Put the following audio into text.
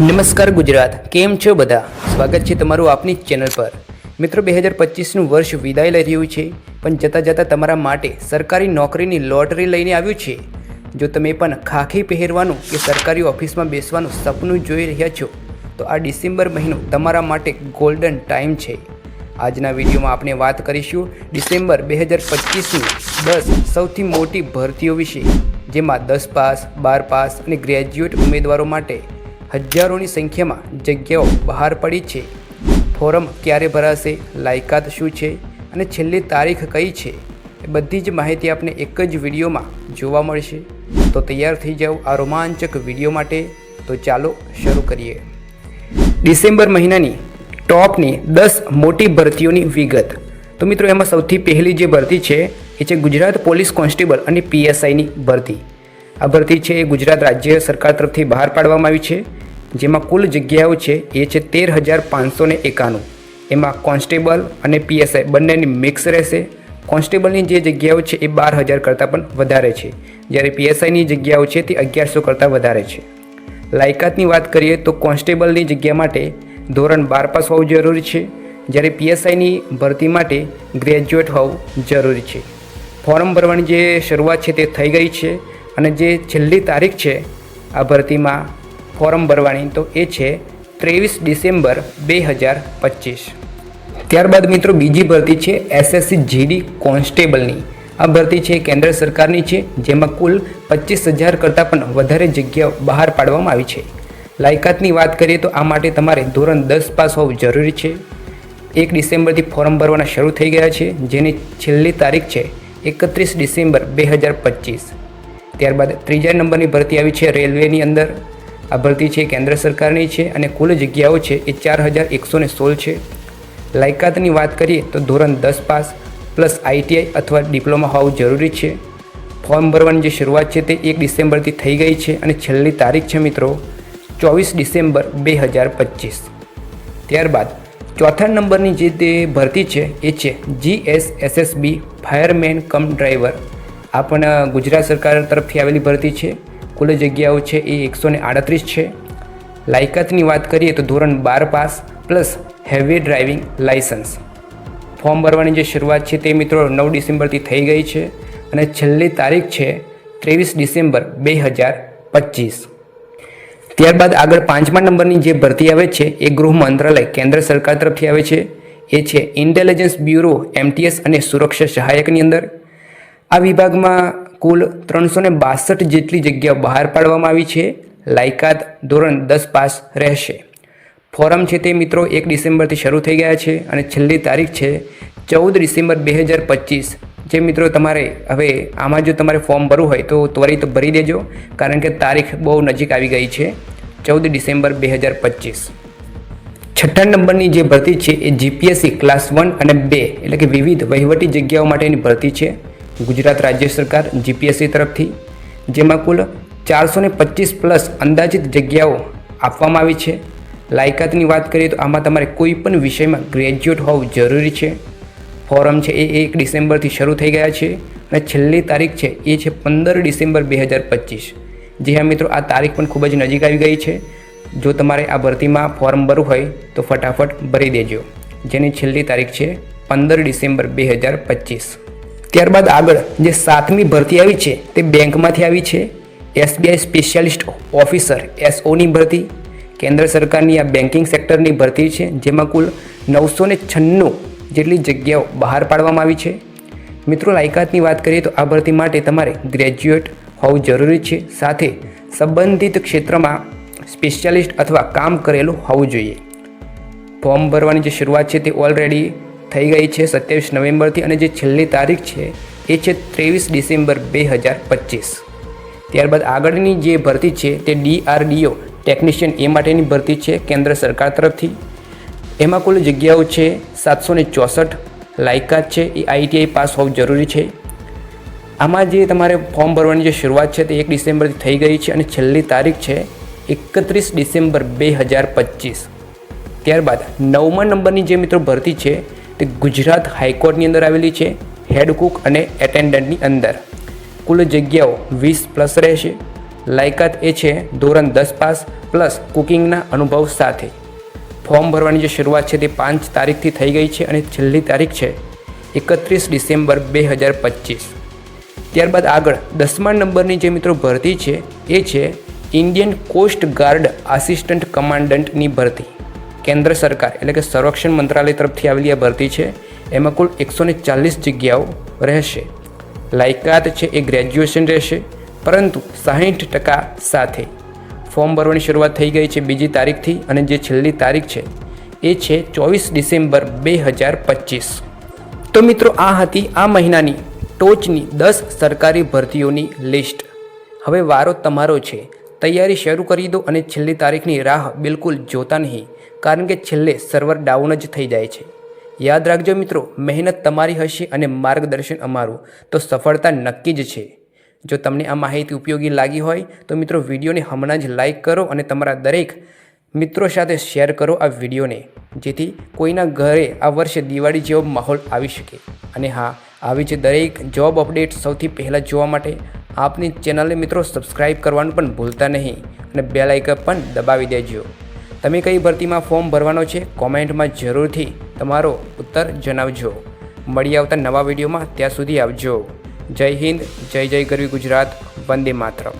નમસ્કાર ગુજરાત, કેમ છો બધા? સ્વાગત છે તમારું આપની જ ચેનલ પર. મિત્રો, 2025નું વર્ષ વિદાય લઈ રહ્યું છે, પણ જતાં જતાં તમારા માટે સરકારી નોકરીની લોટરી લઈને આવ્યું છે. જો તમે પણ ખાખી પહેરવાનું કે સરકારી ઓફિસમાં બેસવાનું સપનું જોઈ રહ્યા છો, તો આ ડિસેમ્બર મહિનો તમારા માટે ગોલ્ડન ટાઈમ છે. આજના વિડીયોમાં આપણે વાત કરીશું ડિસેમ્બર 2025ની 10 સૌથી મોટી ભરતીઓ વિશે, જેમાં 10 પાસ, 12 પાસ અને ગ્રેજ્યુએટ ઉમેદવારો માટે હજારોની સંખ્યામાં જગ્યાઓ બહાર પડી છે. ફોર્મ ક્યારે ભરાશે, લાયકાત શું છે અને છેલ્લી તારીખ કઈ છે, એ બધી જ માહિતી આપને એક જ વિડીયોમાં જોવા મળશે. તો તૈયાર થઈ જાઓ આ રોમાંચક વિડીયો માટે. તો ચાલો શરૂ કરીએ. ડિસેમ્બર મહિનાની ટોપની 10 મોટી ભરતીઓની વિગત. તો મિત્રો, એમાં સૌથી પહેલી જે ભરતી છે એ છે ગુજરાત પોલીસ કોન્સ્ટેબલ અને PSIની ભરતી. આ ભરતી છે એ ગુજરાત રાજ્ય સરકાર તરફથી બહાર પાડવામાં આવી છે, જેમાં કુલ જગ્યાઓ છે એ છે 13,591. એમાં કોન્સ્ટેબલ અને PSI બંનેની મિક્સ રહેશે. કોન્સ્ટેબલની જે જગ્યાઓ છે એ 12,000 કરતાં પણ વધારે છે, જ્યારે PSIની જગ્યાઓ છે તે 1,100 કરતાં વધારે છે. લાયકાતની વાત કરીએ તો કોન્સ્ટેબલની જગ્યા માટે ધોરણ 12 પાસ હોવું જરૂરી છે, જ્યારે PSIની ભરતી માટે ગ્રેજ્યુએટ હોવું જરૂરી છે. ફોર્મ ભરવાની જે શરૂઆત છે તે થઈ ગઈ છે, અને જે છેલ્લી તારીખ છે આ ભરતીમાં ફોર્મ ભરવાની તો એ છે 23 ડિસેમ્બર 2025. ત્યારબાદ મિત્રો બીજી ભરતી છે SSC GD કોન્સ્ટેબલની. આ ભરતી છે કેન્દ્ર સરકારની છે, જેમાં કુલ 25,000 કરતાં પણ વધારે જગ્યાઓ બહાર પાડવામાં આવી છે. લાયકાતની વાત કરીએ તો આ માટે તમારે ધોરણ 10 પાસ હોવું જરૂરી છે. 1 ડિસેમ્બરથી ફોર્મ ભરવાના શરૂ થઈ ગયા છે, જેની છેલ્લી તારીખ છે 31 ડિસેમ્બર 2025. ત્યારબાદ ત્રીજા નંબરની ભરતી આવી છે રેલવેની અંદર. આ ભરતી છે કેન્દ્ર સરકારની છે અને કુલ જગ્યાઓ છે એ 4,116 છે. લાયકાતની વાત કરીએ તો ધોરણ 10 પાસ પ્લસ ITI અથવા ડિપ્લોમા હોવું જરૂરી છે. ફોર્મ ભરવાની જે શરૂઆત છે તે 1 ડિસેમ્બરથી થઈ ગઈ છે અને છેલ્લી તારીખ છે મિત્રો 24 ડિસેમ્બર 2025. ત્યારબાદ ચોથા નંબરની જે તે ભરતી છે એ છે GSSSB ફાયરમેન કમ ડ્રાઈવર. આ પણ ગુજરાત સરકાર તરફથી આવેલી ભરતી છે. કુલ જગ્યાઓ છે એ 138 છે. લાયકાતની વાત કરીએ તો ધોરણ 12 pass plus heavy driving licence. Form ભરવાની જે શરૂઆત છે તે મિત્રો 9 ડિસેમ્બરથી થઈ ગઈ છે અને છેલ્લી તારીખ છે 23 ડિસેમ્બર 2025. ત્યારબાદ આગળ પાંચમા નંબરની જે ભરતી આવે છે એ ગૃહ મંત્રાલય કેન્દ્ર સરકાર તરફથી આવે છે. એ છે ઇન્ટેલિજન્સ બ્યુરો MTS અને સુરક્ષા સહાયકની અંદર. આ વિભાગમાં કુલ 362 જેટલી જગ્યાઓ બહાર પાડવામાં આવી છે. લાયકાત ધોરણ 10 પાસ રહેશે. ફોરમ છે તે મિત્રો 1 ડિસેમ્બરથી શરૂ થઈ ગયા છે અને છેલ્લી તારીખ છે 14 ડિસેમ્બર 2025. જે મિત્રો તમારે હવે આમાં જો તમારે ફોર્મ ભરવું હોય તો ત્વરિત ભરી દેજો, કારણ કે તારીખ બહુ નજીક આવી ગઈ છે, 14 ડિસેમ્બર 2025. છઠ્ઠા નંબરની જે ભરતી છે એ GPSC ક્લાસ 1 અને 2 એટલે કે વિવિધ વહીવટી જગ્યાઓ માટેની ભરતી છે ગુજરાત રાજ્ય સરકાર GPSC તરફથી, જેમાં કુલ 425 પ્લસ અંદાજિત જગ્યાઓ આપવામાં આવી છે. લાયકાતની વાત કરીએ તો આમાં તમારે કોઈ પણ વિષયમાં ગ્રેજ્યુએટ હોવું જરૂરી છે. ફોરમ છે એ 1 ડિસેમ્બરથી શરૂ થઈ ગયા છે અને છેલ્લી તારીખ છે એ છે 15 ડિસેમ્બર 2025. જી હા મિત્રો, આ તારીખ પણ ખૂબ જ નજીક આવી ગઈ છે. જો તમારે આ ભરતીમાં ફોર્મ ભરવું હોય તો ફટાફટ ભરી દેજો, જેની છેલ્લી તારીખ છે 15 ડિસેમ્બર 2025. ત્યારબાદ આગળ જે 7મી ભરતી આવી છે તે બેંકમાંથી આવી છે. SBI સ્પેશિયાલિસ્ટ ઓફિસર SOની ભરતી કેન્દ્ર સરકારની આ બેન્કિંગ સેક્ટરની ભરતી છે, જેમાં કુલ 996 જેટલી જગ્યાઓ બહાર પાડવામાં આવી છે. મિત્રો, લાયકાતની વાત કરીએ તો આ ભરતી માટે તમારે ગ્રેજ્યુએટ હોવું જરૂરી છે, સાથે સંબંધિત ક્ષેત્રમાં સ્પેશિયાલિસ્ટ અથવા કામ કરેલું હોવું જોઈએ. ફોર્મ ભરવાની જે શરૂઆત છે તે ઓલરેડી થઈ ગઈ છે 27 નવેમ્બરથી અને જે છેલ્લી તારીખ છે એ છે 23 ડિસેમ્બર 2025. ત્યારબાદ આગળની જે ભરતી છે તે DRDO ટેકનિશિયન એ માટેની ભરતી છે કેન્દ્ર સરકાર તરફથી. એમાં કુલ જગ્યાઓ છે 764. લાયકાત છે એ ITI પાસ હોવું જરૂરી છે. આમાં જે તમારે ફોર્મ ભરવાની જે શરૂઆત છે તે 1 ડિસેમ્બરથી થઈ ગઈ છે અને છેલ્લી તારીખ છે 31 ડિસેમ્બર 2025. ત્યારબાદ 9મા નંબરની જે મિત્રો ભરતી છે તે ગુજરાત હાઈકોર્ટની અંદર આવેલી છે, હેડ કુક અને એટેન્ડન્ટની અંદર. કુલ જગ્યાઓ 20 પ્લસ રહેશે. લાયકાત એ છે ધોરણ 10 પાસ પ્લસ કુકિંગના અનુભવ સાથે. ફોર્મ ભરવાની જે શરૂઆત છે તે 5 તારીખથી થઈ ગઈ છે અને છેલ્લી તારીખ છે 31 ડિસેમ્બર 2025. ત્યારબાદ આગળ 10મા નંબરની જે મિત્રો ભરતી છે એ છે ઇન્ડિયન કોસ્ટ ગાર્ડ આસિસ્ટન્ટ કમાન્ડન્ટની ભરતી. કેન્દ્ર સરકાર એટલે કે સંરક્ષણ મંત્રાલય તરફથી આવેલી આ ભરતી છે. એમાં કુલ 140 જગ્યાઓ રહેશે. લાયકાત છે એ ગ્રેજ્યુએશન રહેશે, પરંતુ 60% સાથે. ફોર્મ ભરવાની શરૂઆત થઈ ગઈ છે 2જી તારીખથી અને જે છેલ્લી તારીખ છે એ છે 24 ડિસેમ્બર 2025. તો મિત્રો આ હતી આ મહિનાની ટોચની 10 સરકારી ભરતીઓની લિસ્ટ. હવે વારો તમારો છે. તૈયારી શરૂ કરી દો અને છેલ્લી તારીખની રાહ બિલકુલ જોતા નહીં, કારણ કે છેલ્લે સર્વર ડાઉન જ થઈ જાય છે. યાદ રાખજો મિત્રો, મહેનત તમારી હશે અને માર્ગદર્શન અમારું, તો સફળતા નક્કી જ છે. જો તમને આ માહિતી ઉપયોગી લાગી હોય તો મિત્રો વિડીયોને હમણાં જ લાઈક કરો અને તમારા દરેક મિત્રો સાથે શેર કરો આ વિડીયોને, જેથી કોઈના ઘરે આ વર્ષે દિવાળી જેવો માહોલ આવી શકે. અને હા, આવી જ દરેક જોબ અપડેટ સૌથી પહેલાં જોવા માટે આપની ચેનલને મિત્રો સબસ્ક્રાઈબ કરવાનું પણ ભૂલતા નહીં અને બેલ આઇકન પણ દબાવી દેજો. તમે કઈ ભરતીમાં ફોર્મ ભરવાનો છે કોમેન્ટમાં જરૂરથી તમારો ઉત્તર જણાવજો. મળી આવતા નવા વિડીયોમાં, ત્યાં સુધી આવજો. જય હિન્દ, જય જય ગરવી ગુજરાત, વંદે માતરમ.